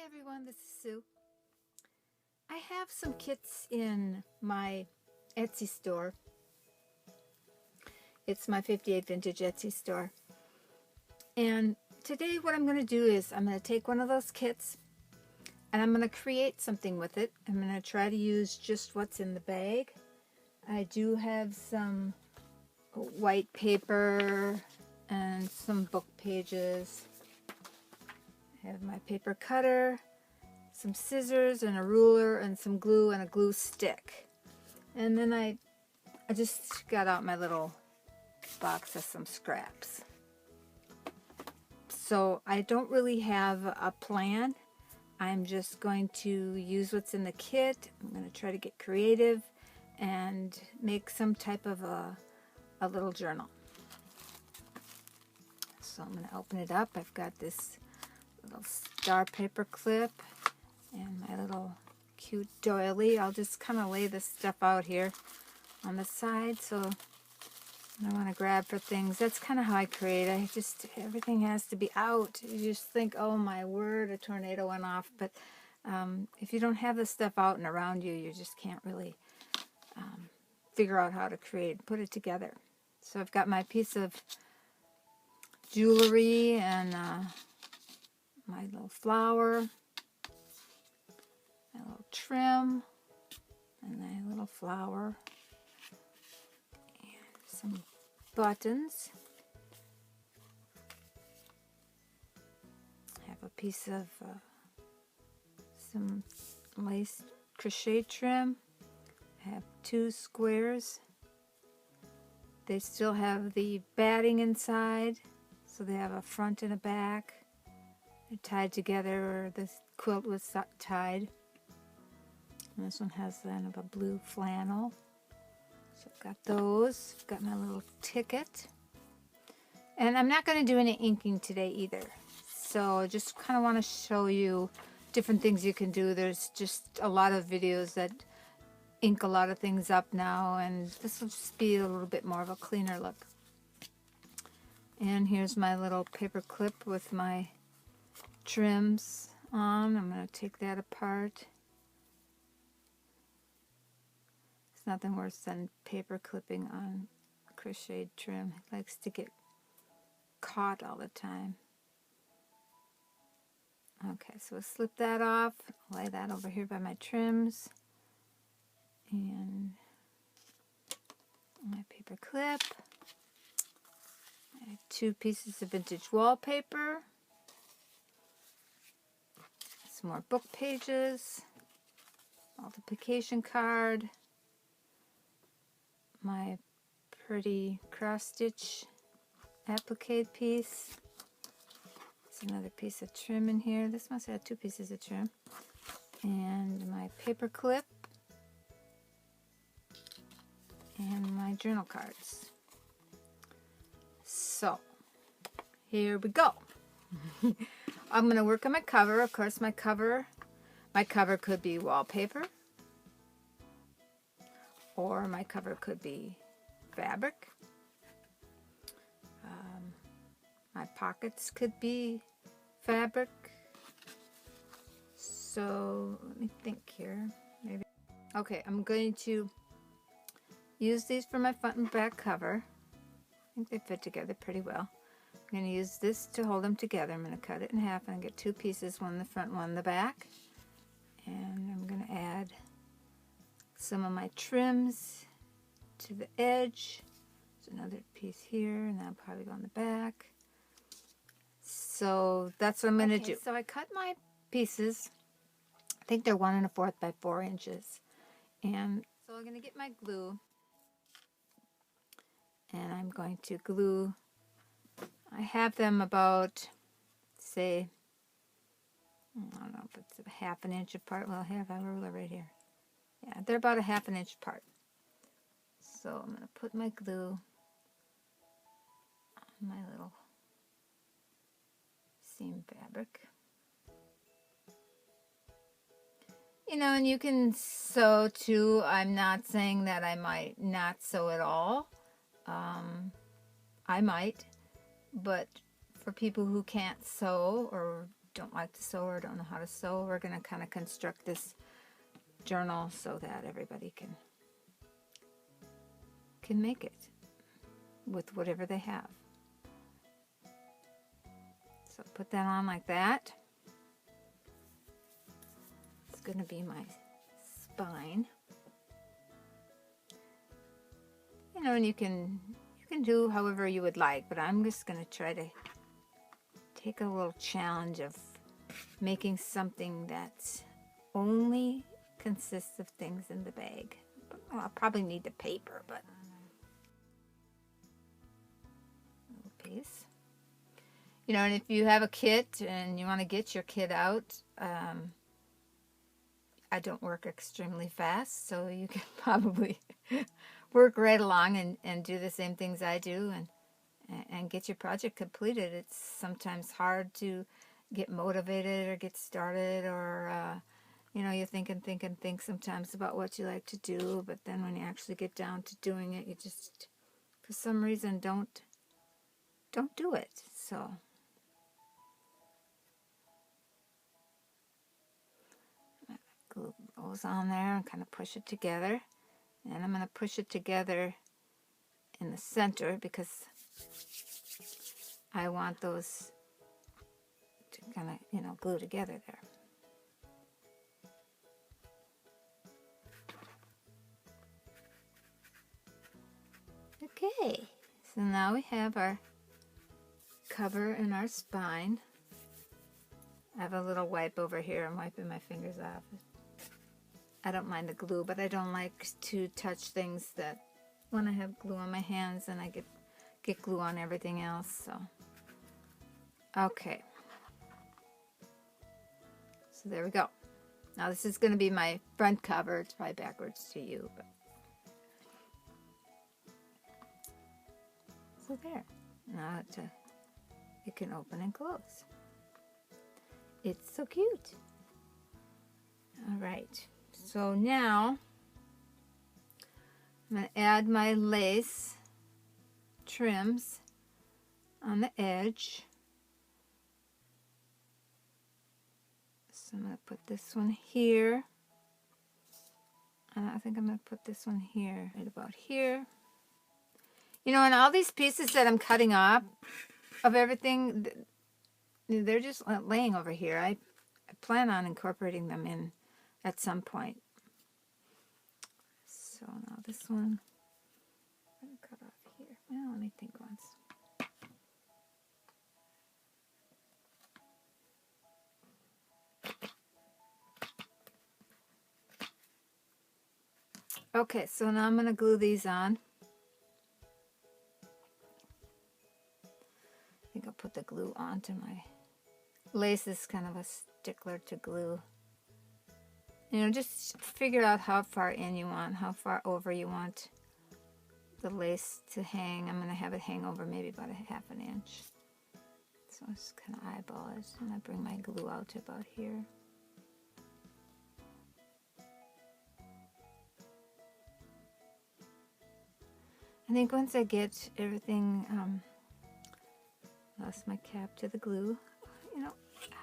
everyone, this is Sue. I have some kits in my Etsy store. It's my 58 Vintage Etsy store. And today what I'm going to do is I'm going to take one of those kits and I'm going to create something with it. I'm going to try to use just what's in the bag. I do have some white paper and some book pages. I have my paper cutter, some scissors and a ruler and some glue and a glue stick. And then I just got out my little box of some scraps. So I don't really have a plan. I'm just going to use what's in the kit. I'm going to try to get creative and make some type of a little journal. So I'm going to open it up. I've got this little star paper clip and my little cute doily. I'll just kind of lay this stuff out here on the side so I want to grab for things. That's kind of how I create. Everything has to be out. You just think, oh my word, a tornado went off. But if you don't have this stuff out and around you, you just can't really figure out how to create, put it together. So I've got my piece of jewelry and my little flower, my little trim, and my little flower, and some buttons. I have a piece of some lace crochet trim. I have 2 squares. They still have the batting inside, so they have a front and a back. They're tied together, or this quilt was tied. And this one has kind of a blue flannel. So I've got those. I've got my little ticket. And I'm not going to do any inking today either. So I just kind of want to show you different things you can do. There's just a lot of videos that ink a lot of things up now, and this will just be a little bit more of a cleaner look. And here's my little paper clip with my trims on. I'm going to take that apart. It's nothing worse than paper clipping on crocheted trim. It likes to get caught all the time. Okay, so we'll slip that off. Lay that over here by my trims. And my paper clip. I have 2 pieces of vintage wallpaper. Some more book pages, multiplication card, my pretty cross-stitch applique piece. There's another piece of trim in here. This must have 2 pieces of trim. And my paper clip. And my journal cards. So, here we go. I'm going to work on my cover. Of course, my cover could be wallpaper, or my cover could be fabric. My pockets could be fabric. So let me think here. Maybe. Okay, I'm going to use these for my front and back cover. I think they fit together pretty well. I'm going to use this to hold them together. I'm going to cut it in half and get 2 pieces, one in the front, one in the back. And I'm going to add some of my trims to the edge. There's another piece here, and that'll probably go on the back. So that's what I'm going to do. So I cut my pieces. I think they're 1 1/4 by 4 inches. And so I'm going to get my glue. And I'm going to glue. I have them about, say, I don't know if it's a 1/2 inch apart. Well, I have a ruler right here. Yeah, they're about a 1/2 inch apart. So I'm going to put my glue on my little seam fabric. You know, and you can sew too. I'm not saying that I might not sew at all. I might. But for people who can't sew or don't like to sew or don't know how to sew, we're going to kind of construct this journal so that everybody can make it with whatever they have. So put that on like that. It's going to be my spine. You know, and you can do however you would like, but I'm just going to try to take a little challenge of making something that only consists of things in the bag. Well, I'll probably need the paper, but a little piece. You know, and if you have a kit and you want to get your kit out, I don't work extremely fast, so you can probably work right along and do the same things I do and get your project completed. It's sometimes hard to get motivated or get started, or you know, you think sometimes about what you like to do, but then when you actually get down to doing it, you just, for some reason, don't do it. So glue those on there and kind of push it together. And I'm going to push it together in the center because I want those to kind of, you know, glue together there. Okay, so now we have our cover and our spine. I have a little wipe over here. I'm wiping my fingers off. I don't mind the glue, but I don't like to touch things that when I have glue on my hands and I get glue on everything else. So, okay. So there we go. Now this is going to be my front cover. It's probably backwards to you, but so there. Now it can open and close. It's so cute. All right. So now I'm going to add my lace trims on the edge. So I'm going to put this one here. And I think I'm going to put this one here, right about here. You know, and all these pieces that I'm cutting off of everything, they're just laying over here. I plan on incorporating them in at some point. So now this one, I'm going to cut off here. Well, let me think once. Okay, so now I'm going to glue these on. I think I'll put the glue onto my lace. Is kind of a stickler to glue. You know, just figure out how far in you want, how far over you want the lace to hang. I'm going to have it hang over maybe about a half an inch. So I just kind of eyeball it, and I bring my glue out to about here. I think once I get everything, lost my cap to the glue. You know,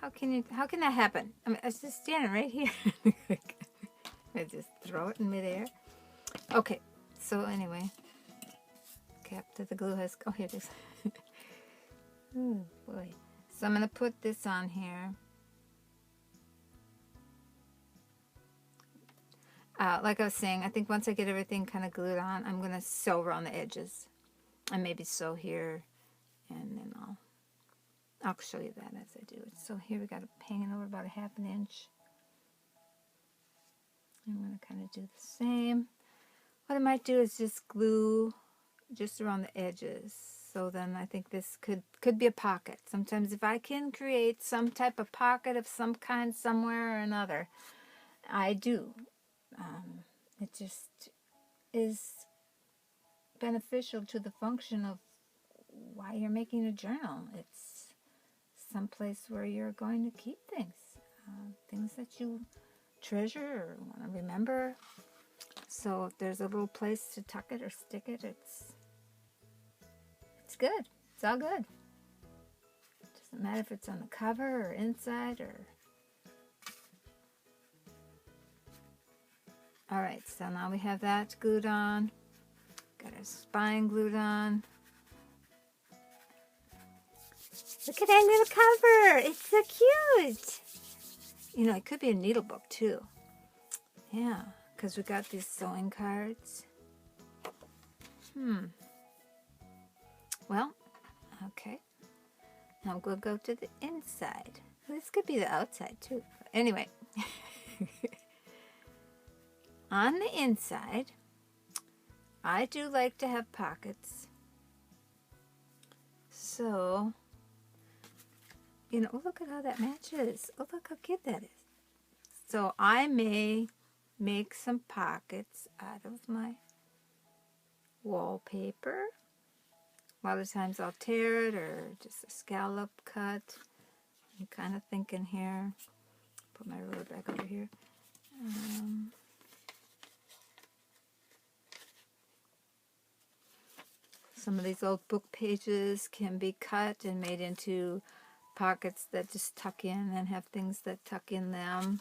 how can that happen? I mean, I was just standing right here. I just throw it in midair. Okay, so anyway, cap to the glue has, oh, here it is. Oh boy. So I'm going to put this on here. Like I was saying, I think once I get everything kind of glued on, I'm going to sew around the edges. And maybe sew here, and then I'll show you that as I do it. So here we got it hanging over about a half an inch. I'm going to kind of do the same. What I might do is just glue just around the edges. So then I think this could be a pocket. Sometimes if I can create some type of pocket of some kind somewhere or another, I do. It just is beneficial to the function of why you're making a journal. It's someplace where you're going to keep things, things that you treasure or want to remember. So if there's a little place to tuck it or stick it, it's good. It's all good. Just Doesn't matter if it's on the cover or inside or... Alright, so now we have that glued on. Got our spine glued on. Look at that little cover! It's so cute! You know, it could be a needle book too. Yeah, because we got these sewing cards. Well, okay. Now we'll go to the inside. This could be the outside too. Anyway. On the inside, I do like to have pockets. So, you know, oh, look at how that matches. Oh, look how cute that is. So I may make some pockets out of my wallpaper. A lot of times I'll tear it or just a scallop cut. I'm kind of thinking here. Put my ruler back over here. Some of these old book pages can be cut and made into pockets that just tuck in and have things that tuck in them.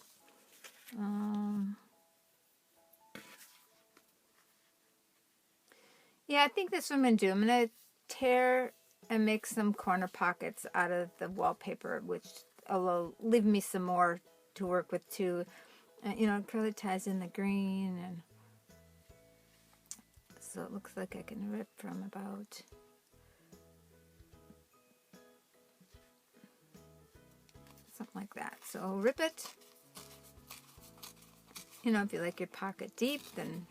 Yeah, I think that's what I'm going to do. I'm going to tear and make some corner pockets out of the wallpaper, which will leave me some more to work with too. You know, it really ties in the green, and so it looks like I can rip from about something like that. So I'll rip it. You know, if you like your pocket deep, then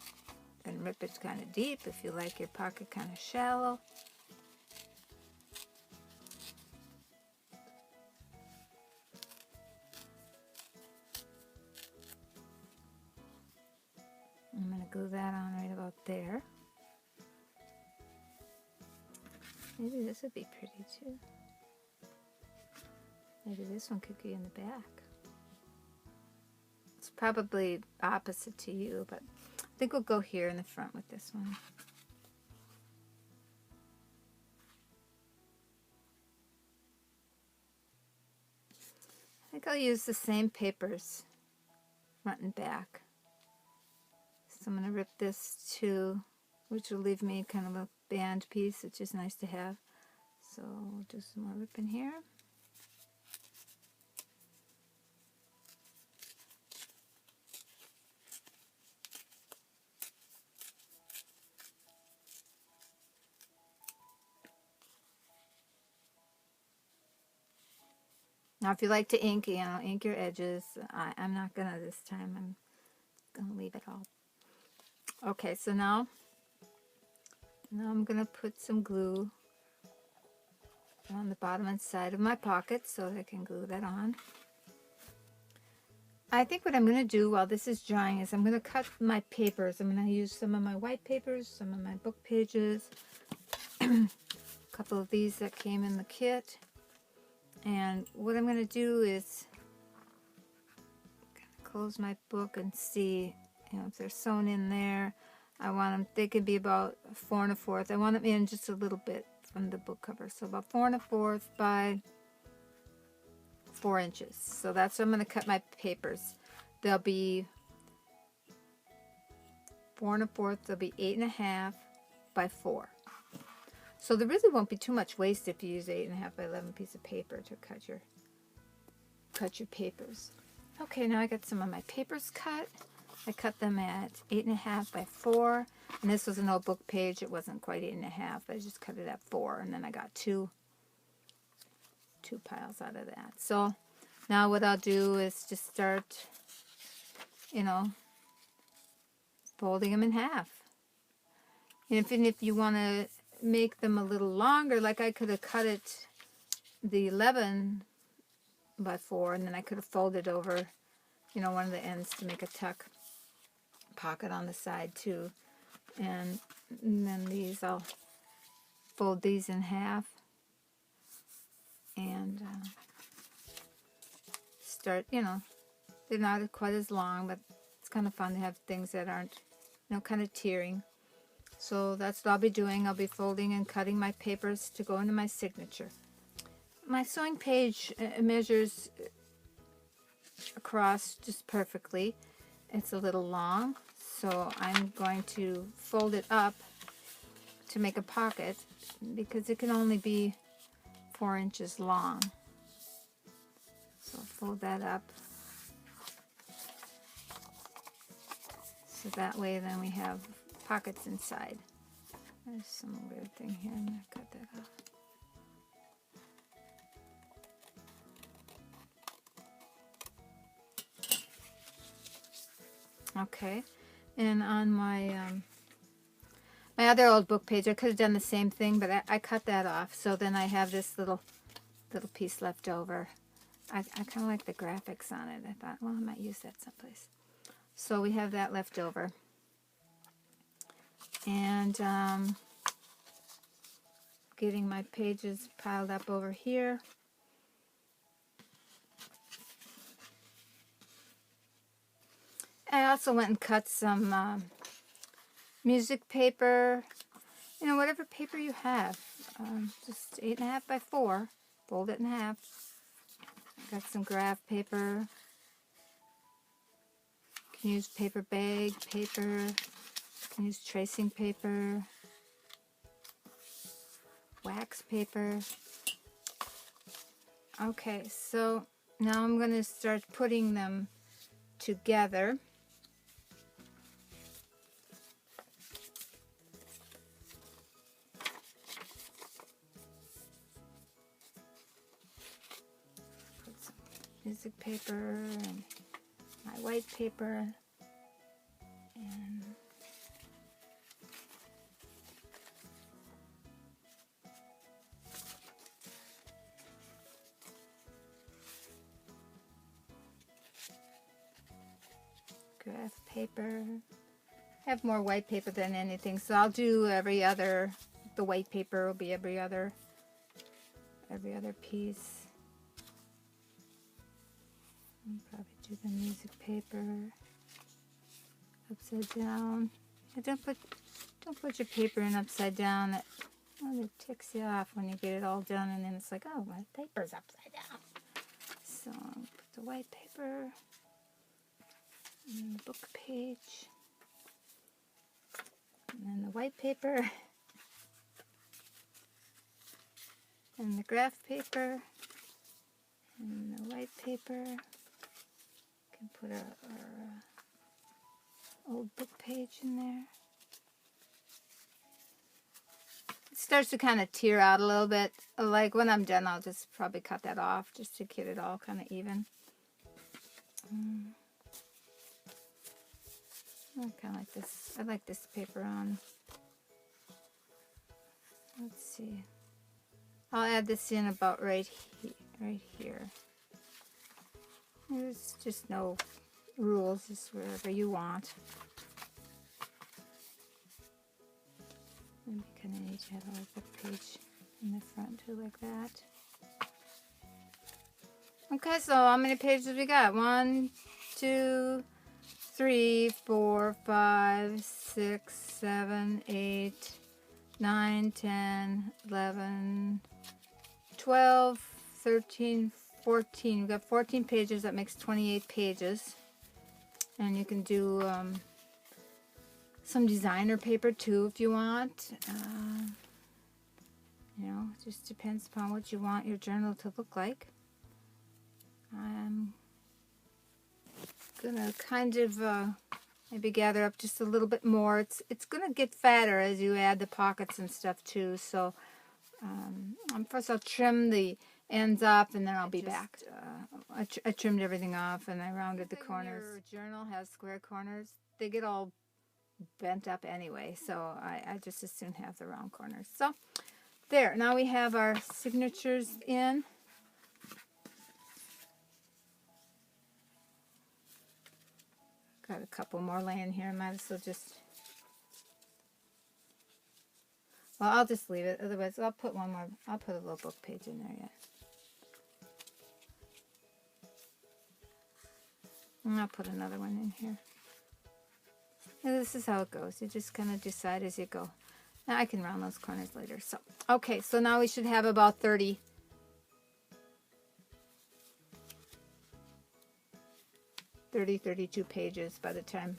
rip it kind of deep. If you like your pocket kind of shallow. I'm going to glue that on right about there. Maybe this would be pretty too. Maybe this one could be in the back. It's probably opposite to you, but I think we'll go here in the front with this one. I think I'll use the same papers, front and back. So I'm going to rip this too, which will leave me kind of a band piece, which is nice to have. So we'll do some more ripping here. Now if you like to ink, you know, ink your edges. I'm not going to this time. I'm going to leave it all. Okay, so now I'm going to put some glue on the bottom and side of my pocket so that I can glue that on. I think what I'm going to do while this is drying is I'm going to cut my papers. I'm going to use some of my white papers, some of my book pages, a couple of these that came in the kit. And what I'm going to do is close my book and see, you know, if they're sewn in there. I want them, they could be about 4 1/4. I want them in just a little bit from the book cover. So about 4 1/4 by 4 inches. So that's what I'm going to cut my papers. They'll be 4 1/4. They'll be 8 1/2 by 4. So there really won't be too much waste if you use 8 1/2 by 11 piece of paper to cut your papers. Okay, now I got some of my papers cut. I cut them at 8 1/2 by 4, and this was an old book page. It wasn't quite 8 1/2. I just cut it at 4, and then I got two piles out of that. So now what I'll do is just start, you know, folding them in half. And if you want to make them a little longer, like I could have cut it the 11 by 4, and then I could have folded over, you know, one of the ends to make a tuck pocket on the side too. And then these, I'll fold these in half and start, you know, they're not quite as long, but it's kind of fun to have things that aren't, you know, kind of tearing. So that's what I'll be doing. I'll be folding and cutting my papers to go into my signature. my sewing page measures across just perfectly. It's a little long, so I'm going to fold it up to make a pocket because it can only be 4 inches long. So fold that up so that way then we have pockets inside. There's some weird thing here. I'm going to cut that off. Okay, and on my my other old book page, I could have done the same thing, but I cut that off. So then I have this little piece left over. I kind of like the graphics on it. I thought, well, I might use that someplace. So we have that left over. And getting my pages piled up over here. I also went and cut some music paper, you know, whatever paper you have, just 8.5 by 4, fold it in half. Got some graph paper, you can use paper bag paper, you can use tracing paper, wax paper. Okay, so now I'm going to start putting them together. Music paper and my white paper and graph paper. I have more white paper than anything, so I'll do every other. The white paper will be every other piece. I'll probably do the music paper upside down. Yeah, don't put your paper in upside down. It ticks you off when you get it all done, and then it's like, oh, my paper's upside down. So I'll put the white paper in the book page, and then the white paper, and the graph paper, and the white paper. Put our old book page in there. It starts to kind of tear out a little bit. Like when I'm done, I'll just probably cut that off just to get it all kind of even. I kind of like this. I like this paper on. Let's see. I'll add this in about right here. There's just no rules, just wherever you want. And you kind of need to have a book page in the front too, like that. Okay, so how many pages we got? 1, 2, 3, 4, 5, 6, 7, 8, 9, 10, 11, 12, 13, 14. We've got 14 pages. That makes 28 pages. And you can do some designer paper too if you want. You know, it just depends upon what you want your journal to look like. I'm gonna kind of maybe gather up just a little bit more. It's gonna get fatter as you add the pockets and stuff too. So first I'll trim the ends up, and then I'll be back. I trimmed everything off, and I rounded the corners. Your journal has square corners. They get all bent up anyway, so I just as soon have the round corners. So there, now we have our signatures in. Got a couple more laying here. Might as well just... Well, I'll just leave it. Otherwise, I'll put one more. I'll put a little book page in there yet. And I'll put another one in here. And this is how it goes. You just kind of decide as you go. Now I can round those corners later. So, okay, so now we should have about 30 30, 32 pages by the time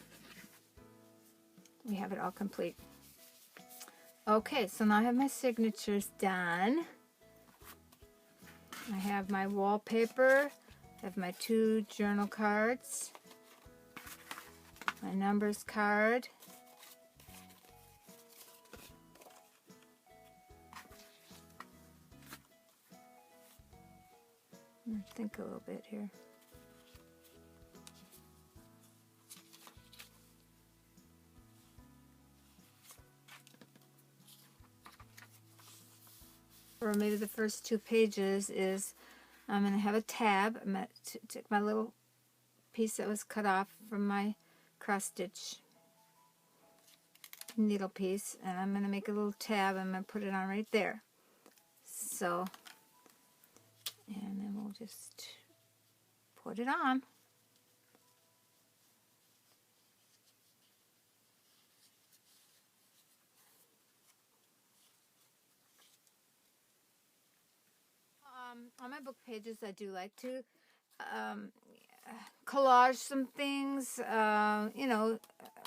we have it all complete. Okay, so now I have my signatures done. I have my wallpaper, I have my 2 journal cards, my numbers card, think a little bit here. Or maybe the first 2 pages is I'm going to have a tab. I'm going to take my little piece that was cut off from my cross stitch needle piece, and I'm going to make a little tab. I'm going to put it on right there. So, and then we'll just put it on. On my book pages, I do like to collage some things, you know,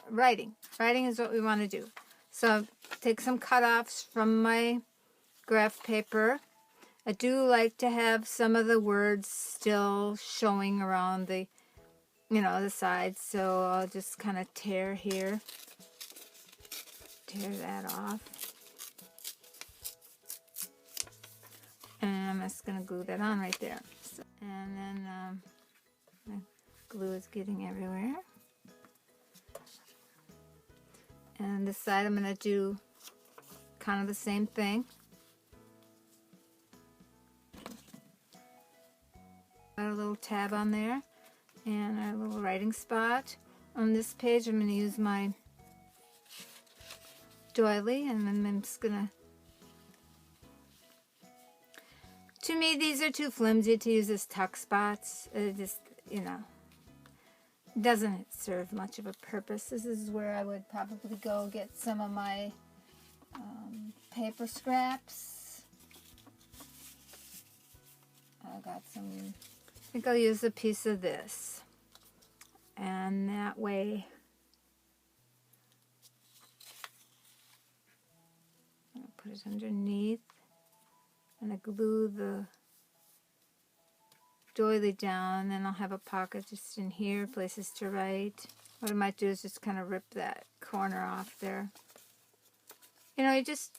writing. Writing is what we want to do. So take some cutoffs from my graph paper. I do like to have some of the words still showing around the, you know, the sides. So I'll just kind of tear here. Tear that off. And I'm just going to glue that on right there. So, and then my glue is getting everywhere. And this side I'm going to do kind of the same thing. Got a little tab on there and a little writing spot. On this page I'm going to use my doily, and then I'm just going to me, these are too flimsy to use as tuck spots. It just, you know, doesn't serve much of a purpose. This is where I would probably go get some of my paper scraps. I got some, I think I'll use a piece of this. And that way, I'll put it underneath. I'm going to glue the doily down, then I'll have a pocket just in here, places to write. What I might do is just kind of rip that corner off there. You know, you just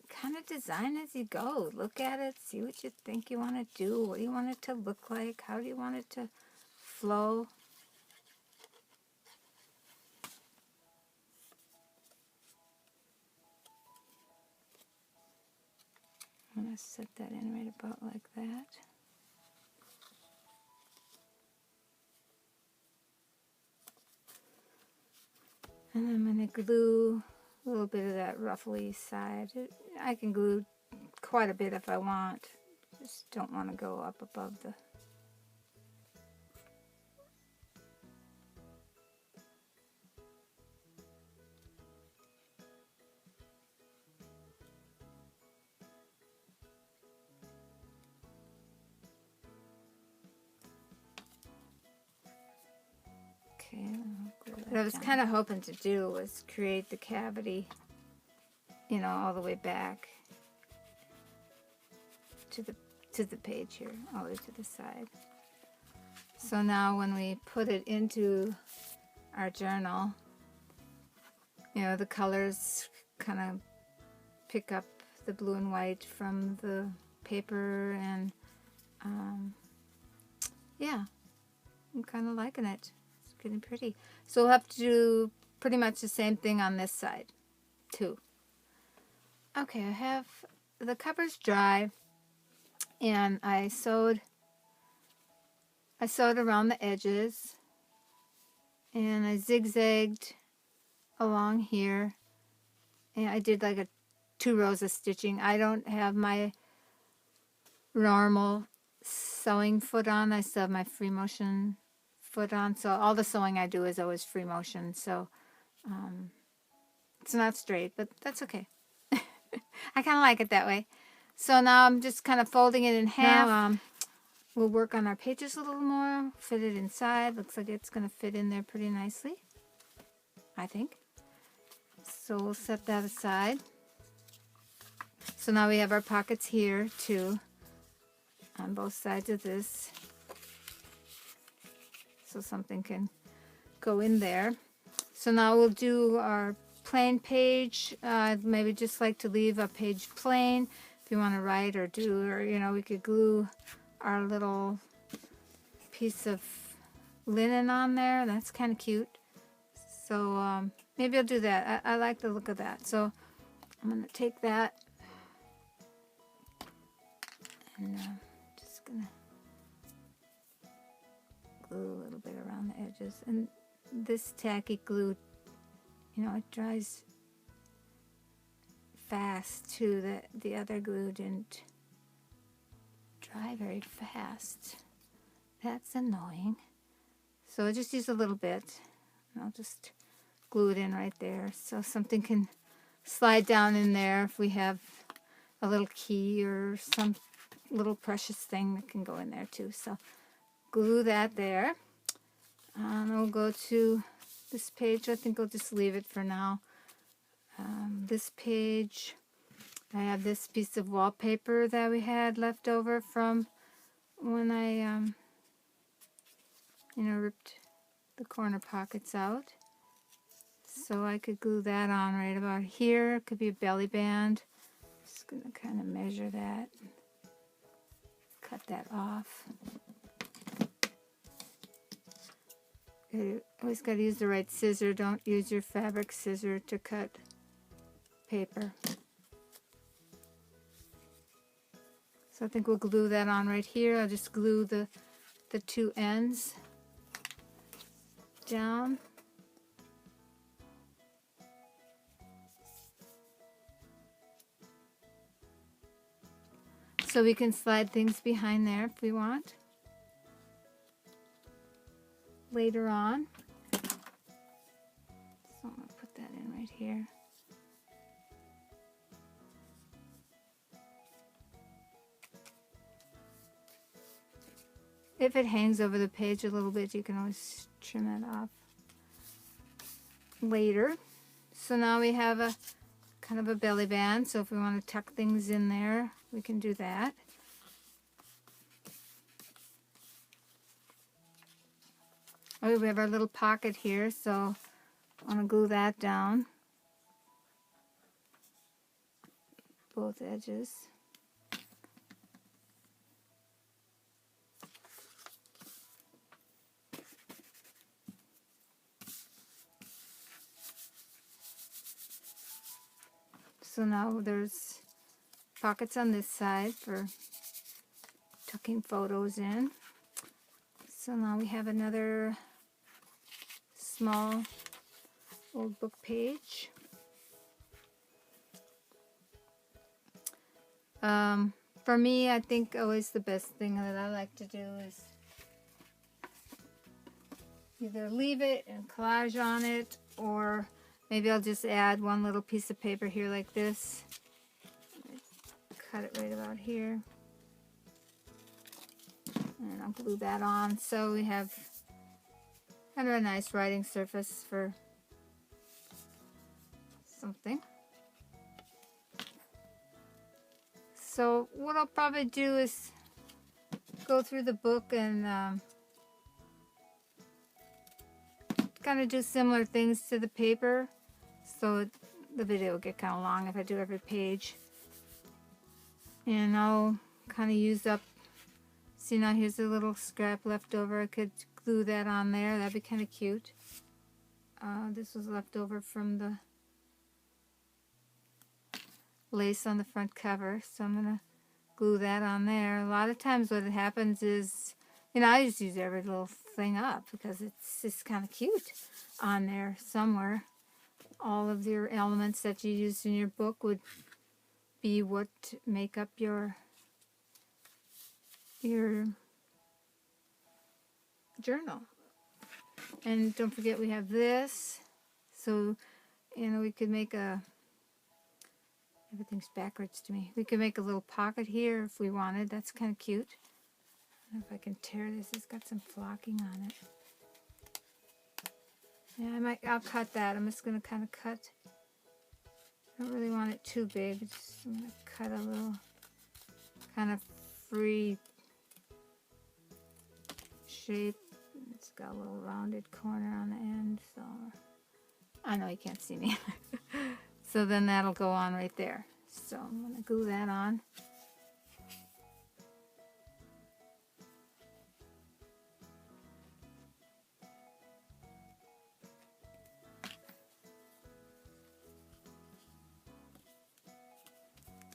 kind of design as you go. Look at it, see what you think you want to do. What do you want it to look like? How do you want it to flow? I'm going to set that in right about like that. And I'm going to glue a little bit of that ruffly side. I can glue quite a bit if I want. Just don't want to go up above the... Okay, what I was kind of hoping to do was create the cavity, you know, all the way back to the page here, all the way to the side. So now when we put it into our journal, you know, the colors kind of pick up the blue and white from the paper, and yeah, I'm kind of liking it. Getting pretty. So we'll have to do pretty much the same thing on this side too. Okay, I have the covers dry, and I sewed around the edges, and I zigzagged along here, and I did like 2 rows of stitching. I don't have my normal sewing foot on. I still have my free motion foot on, so all the sewing I do is always free motion, so it's not straight, but that's okay. I kind of like it that way. So now I'm just kind of folding it in half. Now, We'll work on our pages a little more, fit it inside. Looks like it's going to fit in there pretty nicely, I think. So we'll set that aside. So now we have our pockets here too, on both sides of this. So something can go in there. So now we'll do our plain page. Maybe just like to leave a page plain. If you want to write or do, or you know, we could glue our little piece of linen on there. That's kind of cute. So maybe I'll do that. I like the look of that. So I'm going to take that and just going to glue a little bit around the edges. And this tacky glue, you know, it dries fast too. The other glue didn't dry very fast. That's annoying. So I just use a little bit. And I'll just glue it in right there so something can slide down in there if we have a little key or some little precious thing that can go in there too. So glue that there. And we'll go to this page. I think I'll just leave it for now. This page, I have this piece of wallpaper that we had left over from when I, you know, ripped the corner pockets out. So I could glue that on right about here. It could be a belly band. Just going to kind of measure that. Cut that off. You always got to use the right scissor. Don't use your fabric scissor to cut paper. So I think we'll glue that on right here. I'll just glue the two ends down. So we can slide things behind there if we want later on. So I'm going to put that in right here. If it hangs over the page a little bit, you can always trim that off later. So now we have a kind of a belly band, so if we want to tuck things in there, we can do that. Oh, we have our little pocket here, so I want to glue that down. Both edges. So now there's pockets on this side for tucking photos in. So now we have another small old book page. For me, I think always the best thing that I like to do is either leave it and collage on it, or maybe I'll just add one little piece of paper here like this. Cut it right about here. And I'll glue that on. So we have kind of a nice writing surface for something. So what I'll probably do is go through the book and kind of do similar things to the paper. So the video will get kind of long if I do every page. And I'll kind of use up, see now here's a little scrap left over. I could glue that on there. That'd be kind of cute. This was left over from the lace on the front cover. So I'm going to glue that on there. A lot of times what happens is, you know, I just use every little thing up because it's just kind of cute on there somewhere. All of your elements that you use in your book would be what make up your journal. And don't forget we have this. So, you know, we could make everything's backwards to me. We could make a little pocket here if we wanted. That's kind of cute. I don't know if I can tear this. It's got some flocking on it. Yeah, I'll cut that. I'm just going to kind of cut. I don't really want it too big. I'm going to cut a little kind of free shape. It's got a little rounded corner on the end, so I know you can't see me. So then that'll go on right there. So I'm going to glue that on.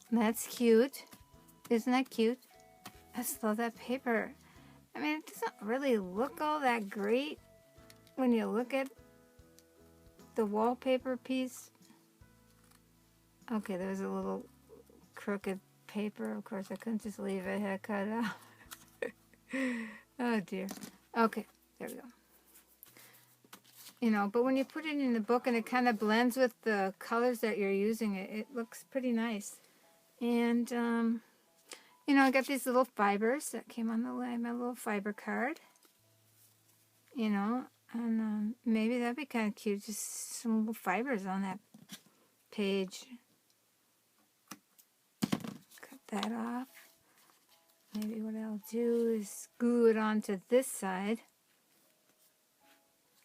That's cute. Isn't that cute? I just love that paper. I mean, it doesn't really look all that great when you look at the wallpaper piece. Okay, there's a little crooked paper. Of course, I couldn't just leave it. I had to cut it out. Oh, dear. Okay, there we go. You know, but when you put it in the book and it kind of blends with the colors that you're using, it looks pretty nice. And, you know, I got these little fibers that came on my little fiber card. You know, and maybe that'd be kind of cute. Just some little fibers on that page. Cut that off. Maybe what I'll do is glue it onto this side.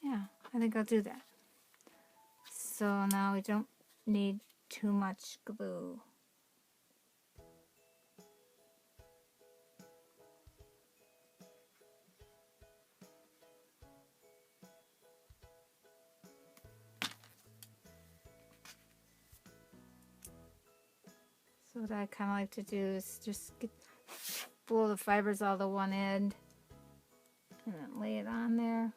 Yeah, I think I'll do that. So now we don't need too much glue. So what I kind of like to do is just blow the fibers all to one end and then lay it on there.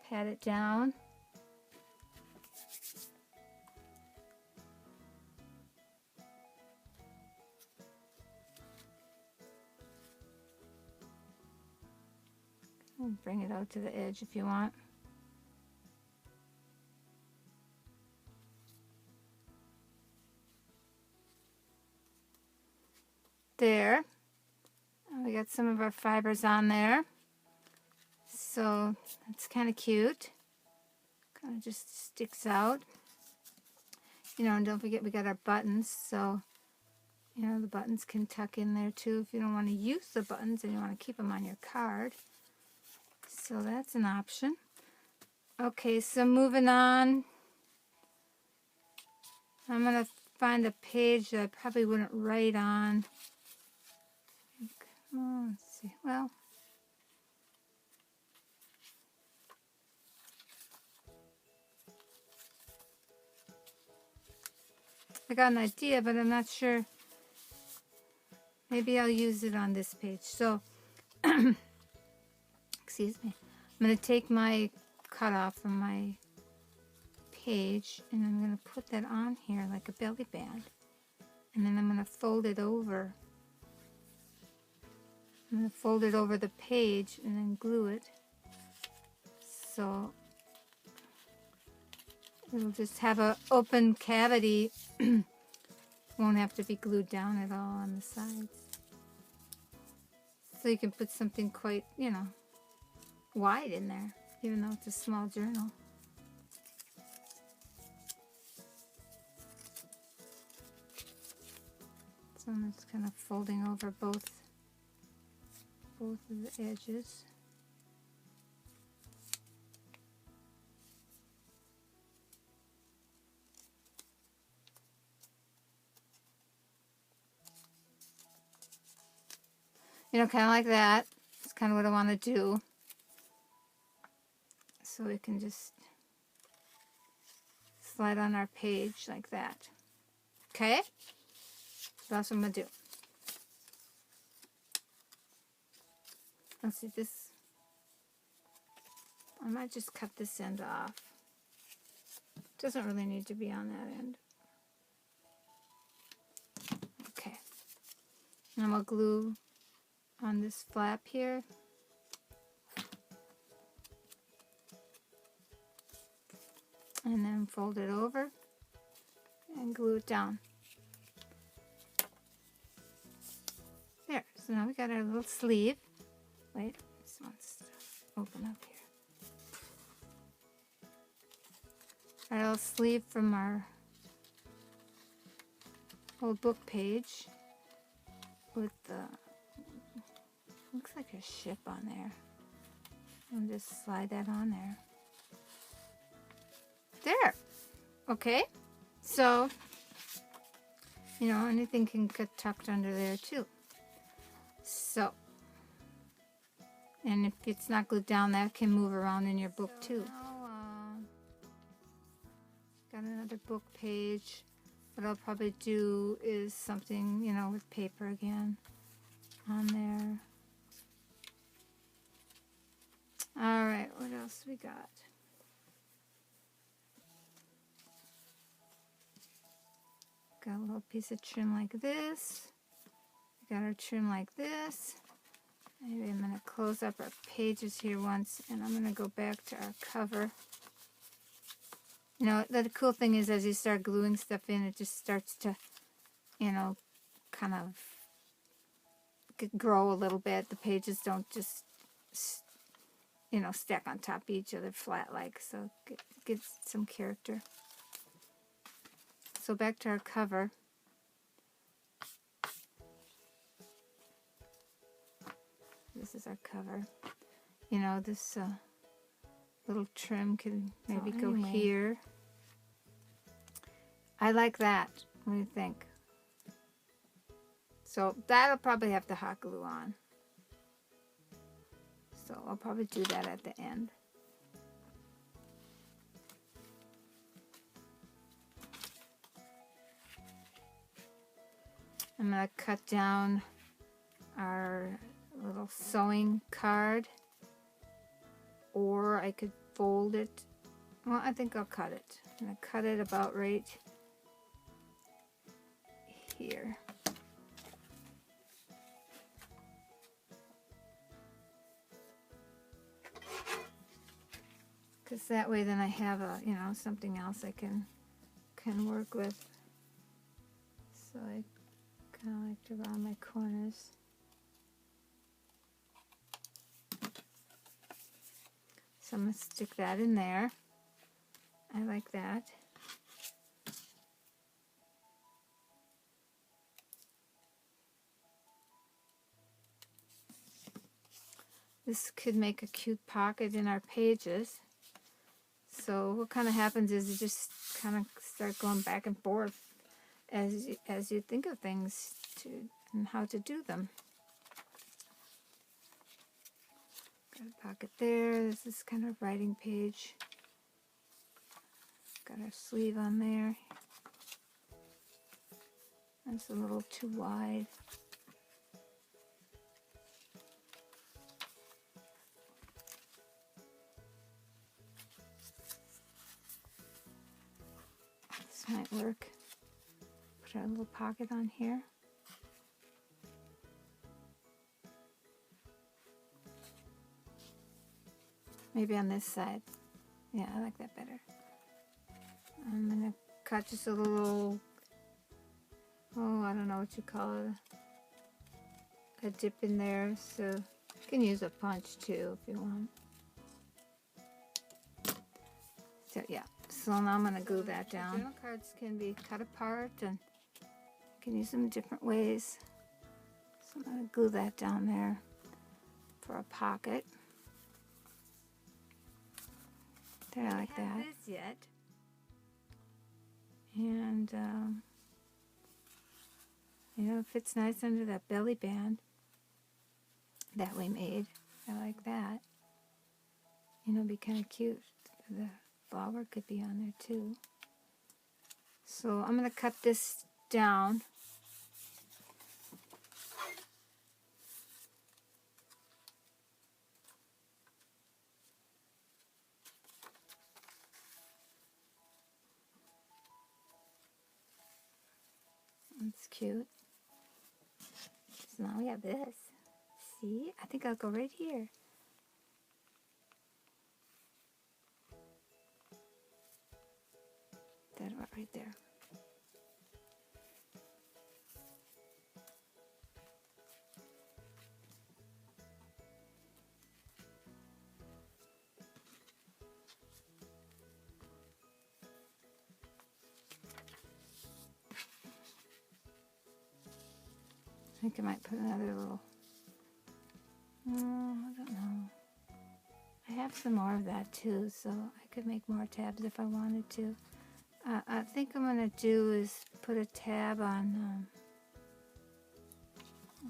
Pat it down. And bring it out to the edge if you want. There. And we got some of our fibers on there. So that's kind of cute. Kind of just sticks out. You know, and don't forget we got our buttons. So, you know, the buttons can tuck in there too if you don't want to use the buttons and you want to keep them on your card. So that's an option. Okay, so moving on. I'm going to find a page that I probably wouldn't write on. Oh, let's see. Well, I got an idea, but I'm not sure. Maybe I'll use it on this page. So, excuse me. I'm going to take my cutoff from my page and I'm going to put that on here like a belly band. And then I'm going to fold it over. I'm going to fold it over the page and then glue it. So it'll just have an open cavity. Won't have to be glued down at all on the sides. So you can put something quite, you know, wide in there, even though it's a small journal. So I'm just kind of folding over both of the edges. You know, kind of like that. That's kind of what I want to do. So we can just slide on our page like that. Okay? So that's what I'm going to do. Let's see this. I might just cut this end off. Doesn't really need to be on that end. Okay. And I'm going to glue on this flap here. And then fold it over and glue it down. There, so now we got our little sleeve. Wait, this wants to open up here. Our little sleeve from our old book page with the, looks like a ship on there. I'll just slide that on there. There. Okay, so, you know, anything can get tucked under there too. So, and if it's not glued down, that can move around in your book too. Now, got another book page. What I'll probably do is something, you know, with paper again on there. All right, what else we got? Got a little piece of trim like this. We got our trim like this. Maybe I'm going to close up our pages here once, and I'm going to go back to our cover. You know, the cool thing is as you start gluing stuff in, it just starts to, you know, kind of grow a little bit. The pages don't just, you know, stack on top of each other flat like, so it gives some character. So back to our cover. This is our cover. You know, this little trim can maybe go here. I like that. What do you think? So that'll probably have to hot glue on. So I'll probably do that at the end. I'm going to cut down our little sewing card, or I could fold it. Well, I think I'll cut it. I'm going to cut it about right here. Because that way then I have a, you know, something else I can work with. So I kind of like to round my corners. So I'm going to stick that in there. I like that. This could make a cute pocket in our pages. So what kind of happens is you just kind of start going back and forth as you think of things and how to do them. Got a pocket there. This is kind of writing page. Got our sleeve on there. That's a little too wide. This might work. Put our little pocket on here. Maybe on this side. Yeah, I like that better. I'm going to cut just a little, oh, I don't know what you call it, a dip in there. So you can use a punch too if you want. So yeah, so now I'm going to glue that down. Journal cards can be cut apart and you can use them different ways. So I'm going to glue that down there for a pocket. There, I like that. This yet. And, you know, it fits nice under that belly band that we made. I like that. You know, it'd be kind of cute. The flower could be on there too. So I'm going to cut this down. It's cute. So now we have this. See? I think I'll go right here. That one right there. I think I might put another little, I don't know. I have some more of that too, so I could make more tabs if I wanted to. I think I'm going to do is put a tab on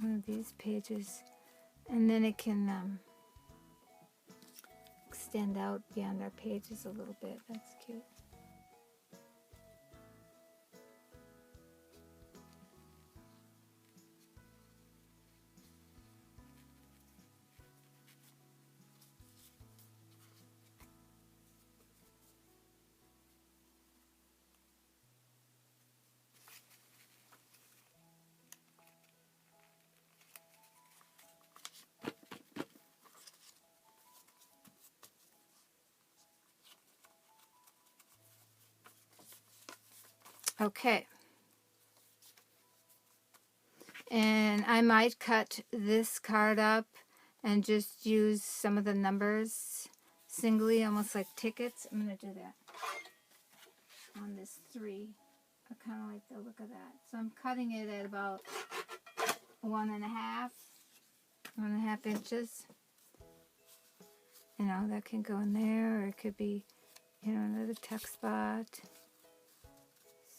one of these pages, and then it can extend out beyond our pages a little bit. That's cute. Okay. And I might cut this card up and just use some of the numbers singly, almost like tickets. I'm going to do that on this 3. I kind of like the look of that. So I'm cutting it at about 1.5 inches. You know, that can go in there, or it could be, you know, another tuck spot.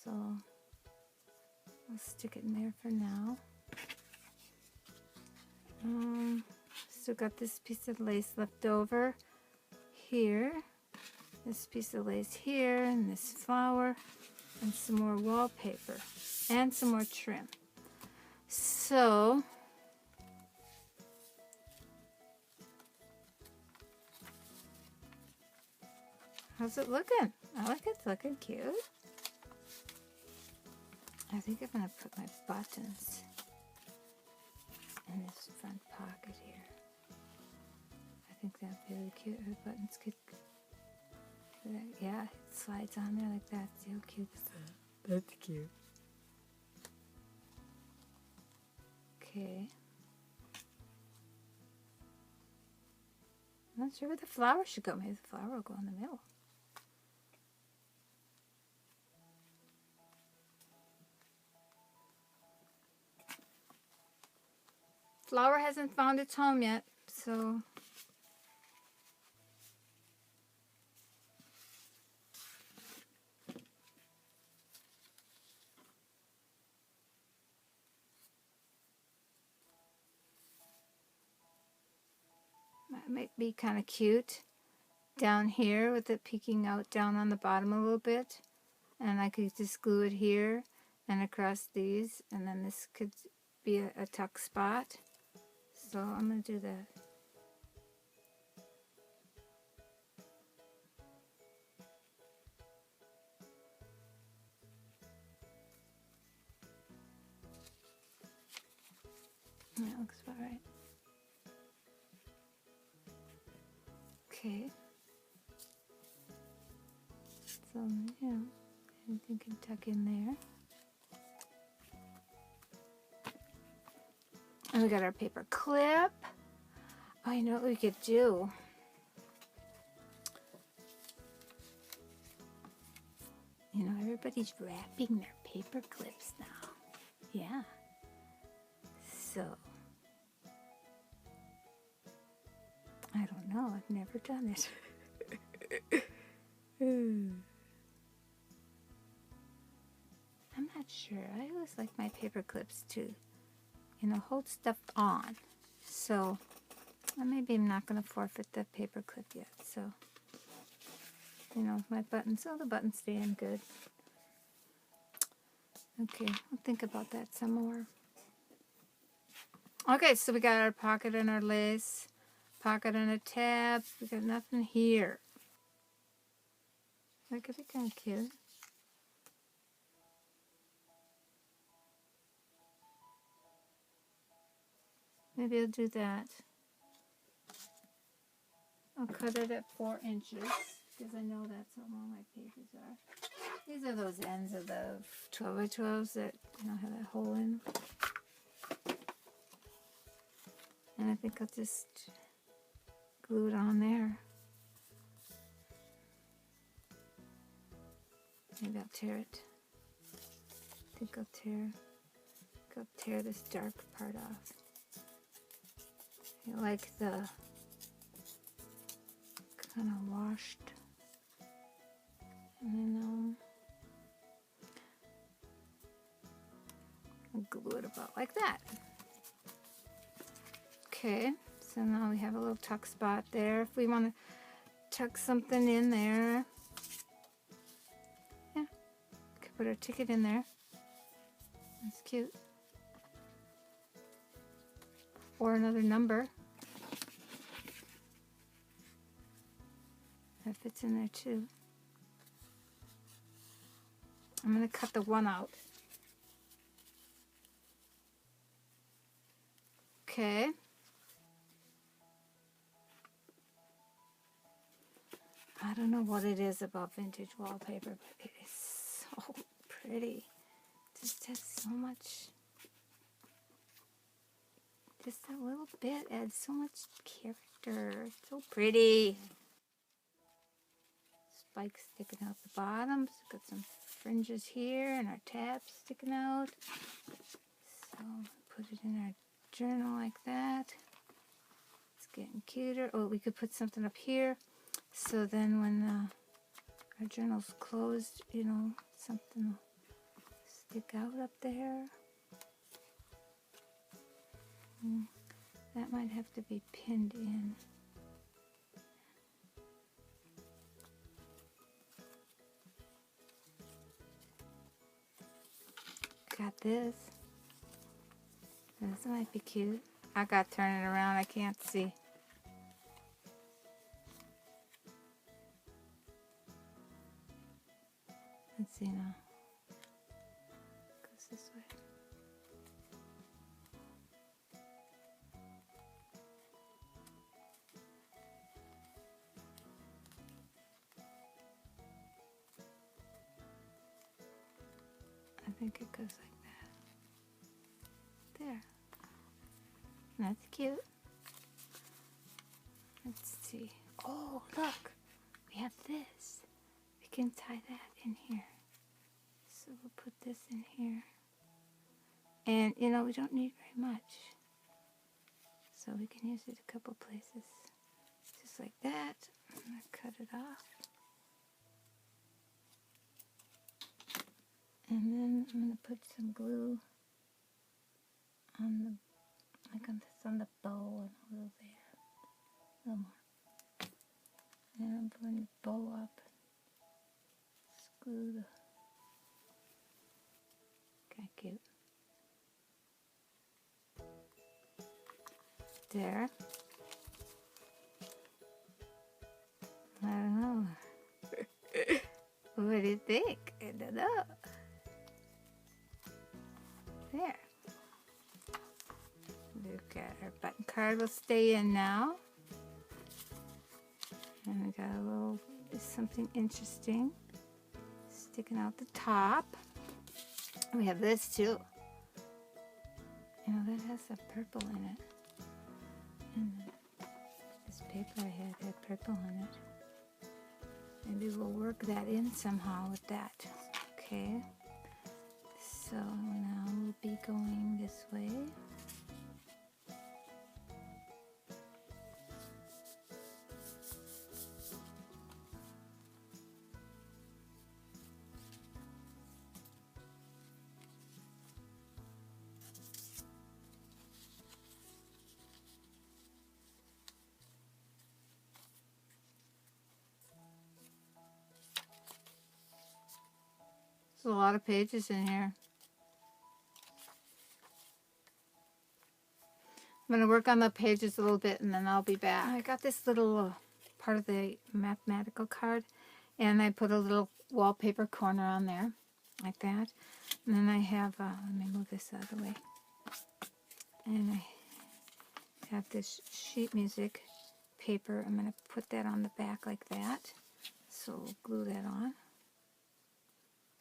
So I'll stick it in there for now. Still got this piece of lace left over here. This piece of lace here, and this flower, and some more wallpaper, and some more trim. So how's it looking? I like it's looking cute. I think I'm going to put my buttons in this front pocket here. I think that'd be really cute. Her buttons could, yeah, it slides on there like that. See how cute is that? That's cute. Okay. I'm not sure where the flower should go. Maybe the flower will go in the middle. Flower hasn't found its home yet, so that might be kind of cute down here with it peeking out down on the bottom a little bit. And I could just glue it here and across these, and then this could be a tuck spot. So I'm going to do that. That looks about right. Okay. So, you know, anything can tuck in there. And we got our paper clip. Oh, you know what we could do? You know, everybody's wrapping their paper clips now. Yeah. So, I don't know. I've never done it. I'm not sure. I always like my paper clips to, you know, hold stuff on. So, maybe I'm not going to forfeit the paper clip yet. So, you know, my buttons, oh, the buttons stay in good. Okay, I'll think about that some more. Okay, so we got our pocket and our lace, pocket and a tab. We got nothing here. That could be kind of cute. Maybe I'll do that. I'll cut it at 4 inches because I know that's how long my pages are. These are those ends of the 12 by 12s that have that hole in. And I think I'll just glue it on there. Maybe I'll tear it. I think I'll tear this dark part off. I like the kind of washed. And then I'll glue it about like that. Okay, so now we have a little tuck spot there. If we want to tuck something in there, yeah, we could put our ticket in there. That's cute. Or another number. That fits in there too. I'm going to cut the one out. Okay. I don't know what it is about vintage wallpaper, but it is so pretty. It just has so much, just that little bit adds so much character. It's so pretty. Spikes sticking out the bottom. So got some fringes here and our tabs sticking out. So put it in our journal like that. It's getting cuter. Oh, we could put something up here. So then when our journal's closed, something will stick out up there. That might have to be pinned in. Got this. This might be cute. I got to turn it around. I can't see. Let's see now. Goes this way. I think it goes like that. There. That's cute. Let's see. Oh, look. We have this. We can tie that in here. So we'll put this in here. And, we don't need very much. So we can use it a couple places. Just like that. I'm going to cut it off. And then I'm going to put some glue on on the bow and a little there. A little more. And I'm putting the bow up. Glue the... Okay, cute. There. I don't know. What do you think? I don't know. There. Look at our button card will stay in now. And we got a little, something interesting sticking out the top. We have this too. That has a purple in it. And this paper I had purple in it. Maybe we'll work that in somehow with that. Okay. So now we'll be going this way. There's a lot of pages in here. I'm going to work on the pages a little bit and then I'll be back. I got this little part of the mathematical card and I put a little wallpaper corner on there like that. And then I have, let me move this out of the way. And have this sheet music paper. I'm going to put that on the back like that. So we'll glue that on.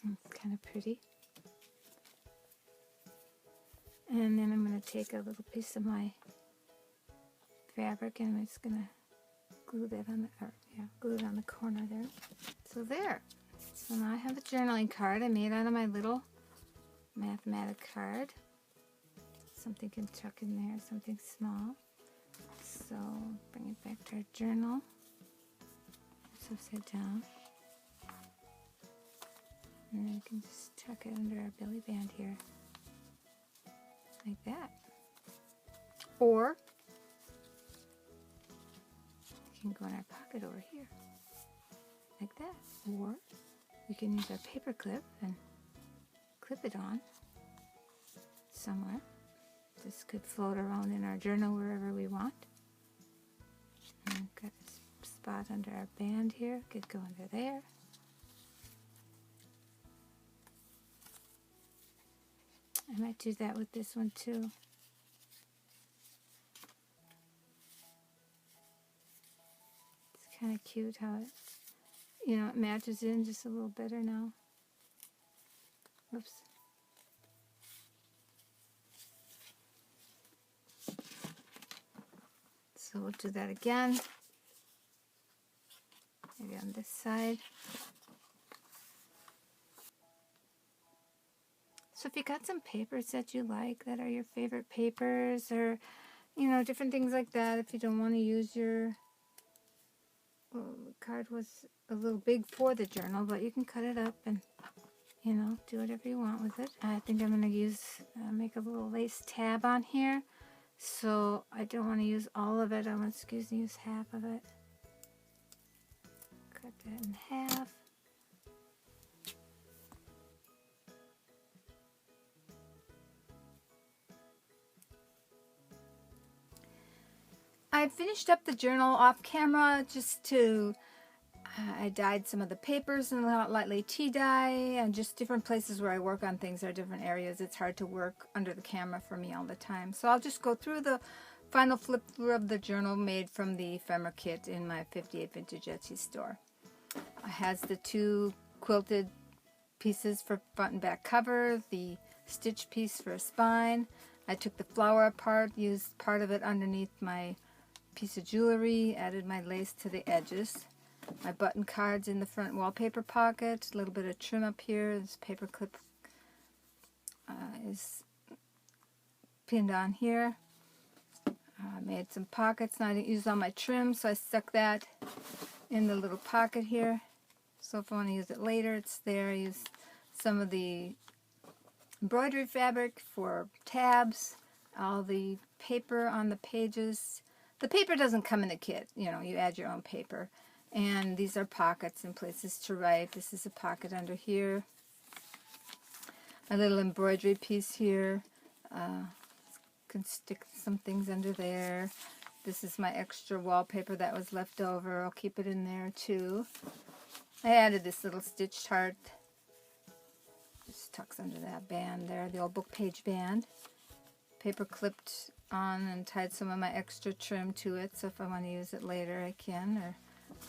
It's kind of pretty. And then I'm going to take a little piece of my fabric and I'm just going to glue that on the, glue it on the corner there. So there. So now I have a journaling card I made out of my little mathematic card. Something can tuck in there, something small. So bring it back to our journal. It's upside down. And then we can just tuck it under our belly band here. Like that. Or it can go in our pocket over here. Like that. Or we can use our paper clip and clip it on somewhere. This could float around in our journal wherever we want. And we've got a spot under our band here. Could go under there. I might do that with this one too. It's kind of cute how it, it matches in just a little better now. Oops. So we'll do that again. Maybe on this side. So if you got some papers that you like, that are your favorite papers, or, different things like that, if you don't want to use your, well, the card was a little big for the journal, but you can cut it up and, do whatever you want with it. I think I'm going to make a little lace tab on here. So I don't want to use all of it. I want to use half of it. Cut that in half. I finished up the journal off camera just to, I dyed some of the papers in lightly tea dye, and just different places where I work on things are different areas. It's hard to work under the camera for me all the time. So I'll just go through the final flip through of the journal made from the ephemera kit in my 58 Vintage Etsy store. It has the 2 quilted pieces for front and back cover, the stitch piece for a spine. I took the flower apart, used part of it underneath my piece of jewelry, added my lace to the edges. My button cards in the front wallpaper pocket, a little bit of trim up here. This paper clip is pinned on here. I made some pockets, and I didn't use all my trim, so I stuck that in the little pocket here. So if I want to use it later, it's there. I used some of the embroidery fabric for tabs, all the paper on the pages. The paper doesn't come in the kit, you add your own paper. And these are pockets and places to write. This is a pocket under here. My little embroidery piece here. Can stick some things under there. This is my extra wallpaper that was left over. I'll keep it in there too. I added this little stitched heart. Just tucks under that band there, the old book page band. Paper clipped on and tied some of my extra trim to it, so if I want to use it later I can, or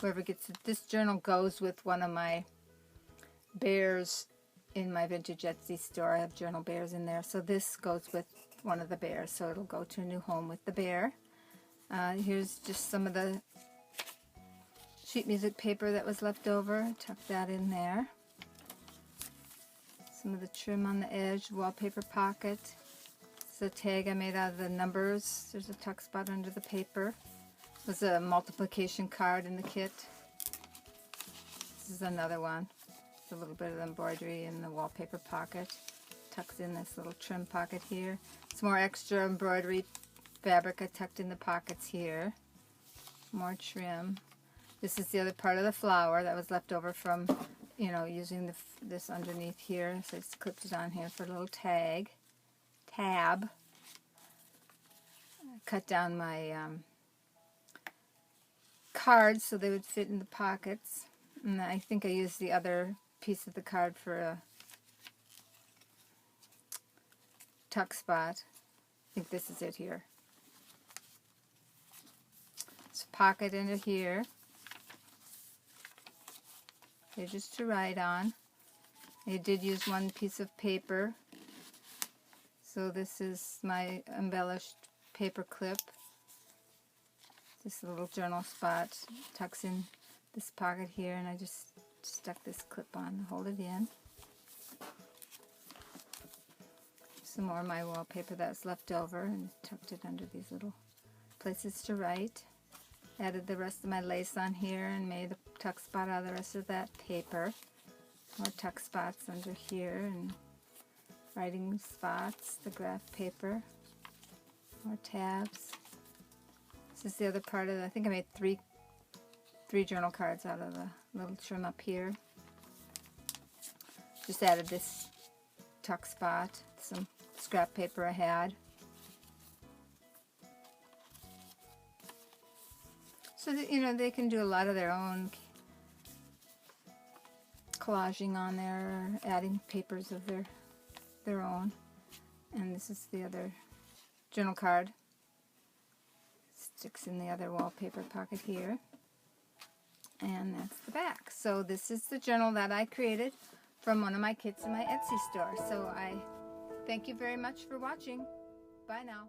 whoever gets it. This journal goes with one of my bears in my Vintage Etsy store. I have journal bears in there, so this goes with one of the bears, so it'll go to a new home with the bear. Here's just some of the sheet music paper that was left over. Tuck that in there. Some of the trim on the edge, wallpaper pocket. This is a tag I made out of the numbers. There's a tuck spot under the paper. There's a multiplication card in the kit. This is another one. There's a little bit of embroidery in the wallpaper pocket. Tucks in this little trim pocket here. Some more extra embroidery fabric I tucked in the pockets here. More trim. This is the other part of the flower that was left over from, using this underneath here. So I just clipped it on here for a little tab. I cut down my cards so they would fit in the pockets. And I think I used the other piece of the card for a tuck spot. I think this is it here. there's a pocket into here. They're just to write on. I did use one piece of paper. So this is my embellished paper clip. This little journal spot tucks in this pocket here, and I just stuck this clip on to hold it in. Some more of my wallpaper that's left over, and tucked it under these little places to write. Added the rest of my lace on here and made a tuck spot out of the rest of that paper. More tuck spots under here and writing spots, the graph paper, more tabs. This is the other part of it. I think I made three journal cards out of the little trim up here. Just added this tuck spot, some scrap paper I had. So that, you know, they can do a lot of their own collaging on there, adding papers of their own. And this is the other journal card. Sticks in the other wallpaper pocket here. And that's the back. So this is the journal that I created from one of my kits in my Etsy store. So I thank you very much for watching. Bye now.